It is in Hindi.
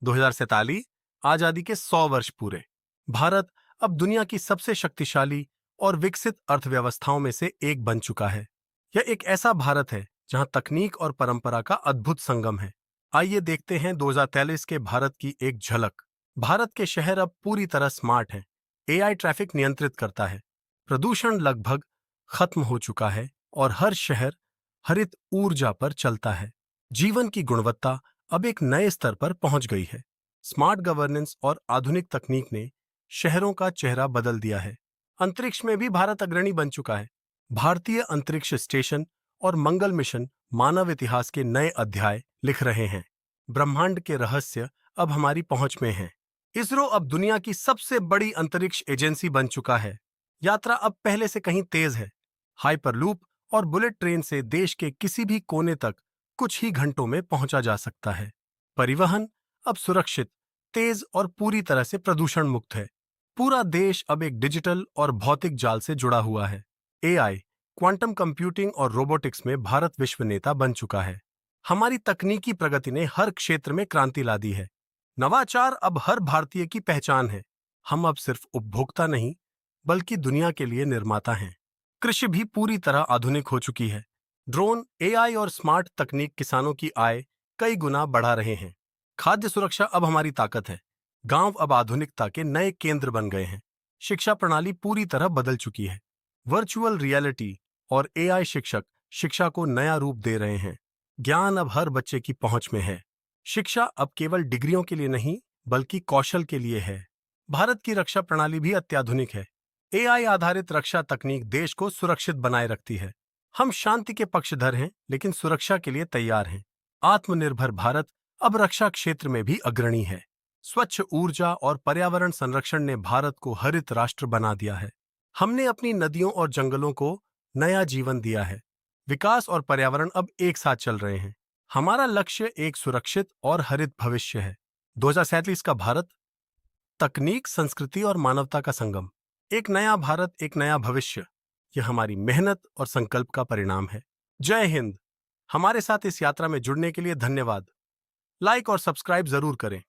2047 आजादी के 100 वर्ष पूरे। भारत अब दुनिया की सबसे शक्तिशाली और विकसित अर्थव्यवस्थाओं में से एक बन चुका है। यह एक ऐसा भारत है जहां तकनीक और परंपरा का अद्भुत संगम है। आइए देखते हैं 2043 के भारत की एक झलक। भारत के शहर अब पूरी तरह स्मार्ट हैं। एआई ट्रैफिक नियंत्रित करता है। प्रदूषण लगभग खत्म हो चुका है और हर शहर हरित ऊर्जा पर चलता है। जीवन की गुणवत्ता अब एक नए स्तर पर पहुंच गई है। स्मार्ट गवर्नेंस और आधुनिक तकनीक ने शहरों का चेहरा बदल दिया है। अंतरिक्ष में भी भारत अग्रणी बन चुका है। भारतीय अंतरिक्ष स्टेशन और मंगल मिशन मानव इतिहास के नए अध्याय लिख रहे हैं। ब्रह्मांड के रहस्य अब हमारी पहुंच में हैं। इसरो अब दुनिया की सबसे बड़ी अंतरिक्ष एजेंसी बन चुका है। यात्रा अब पहले से कहीं तेज है। हाइपरलूप और बुलेट ट्रेन से देश के किसी भी कोने तक कुछ ही घंटों में पहुंचा जा सकता है। परिवहन अब सुरक्षित, तेज और पूरी तरह से प्रदूषण मुक्त है। पूरा देश अब एक डिजिटल और भौतिक जाल से जुड़ा हुआ है। एआई, क्वांटम कंप्यूटिंग और रोबोटिक्स में भारत विश्व नेता बन चुका है। हमारी तकनीकी प्रगति ने हर क्षेत्र में क्रांति ला दी है। नवाचार अब हर भारतीय की पहचान है। हम अब सिर्फ उपभोक्ता नहीं, बल्कि दुनिया के लिए निर्माता हैं। कृषि भी पूरी तरह आधुनिक हो चुकी है। ड्रोन, एआई और स्मार्ट तकनीक किसानों की आय कई गुना बढ़ा रहे हैं। खाद्य सुरक्षा अब हमारी ताकत है। गांव अब आधुनिकता के नए केंद्र बन गए हैं। शिक्षा प्रणाली पूरी तरह बदल चुकी है। वर्चुअल रियलिटी और एआई शिक्षक शिक्षा को नया रूप दे रहे हैं। ज्ञान अब हर बच्चे की पहुंच में है। शिक्षा अब केवल डिग्रियों के लिए नहीं, बल्कि कौशल के लिए है। भारत की रक्षा प्रणाली भी अत्याधुनिक है। एआई आधारित रक्षा तकनीक देश को सुरक्षित बनाए रखती है। हम शांति के पक्षधर हैं, लेकिन सुरक्षा के लिए तैयार हैं। आत्मनिर्भर भारत अब रक्षा क्षेत्र में भी अग्रणी है। स्वच्छ ऊर्जा और पर्यावरण संरक्षण ने भारत को हरित राष्ट्र बना दिया है। हमने अपनी नदियों और जंगलों को नया जीवन दिया है। विकास और पर्यावरण अब एक साथ चल रहे हैं। हमारा लक्ष्य एक सुरक्षित और हरित भविष्य है। 2047 का भारत तकनीक, संस्कृति और मानवता का संगम। एक नया भारत, एक नया भविष्य। यह हमारी मेहनत और संकल्प का परिणाम है। जय हिंद। हमारे साथ इस यात्रा में जुड़ने के लिए धन्यवाद। लाइक और सब्सक्राइब जरूर करें।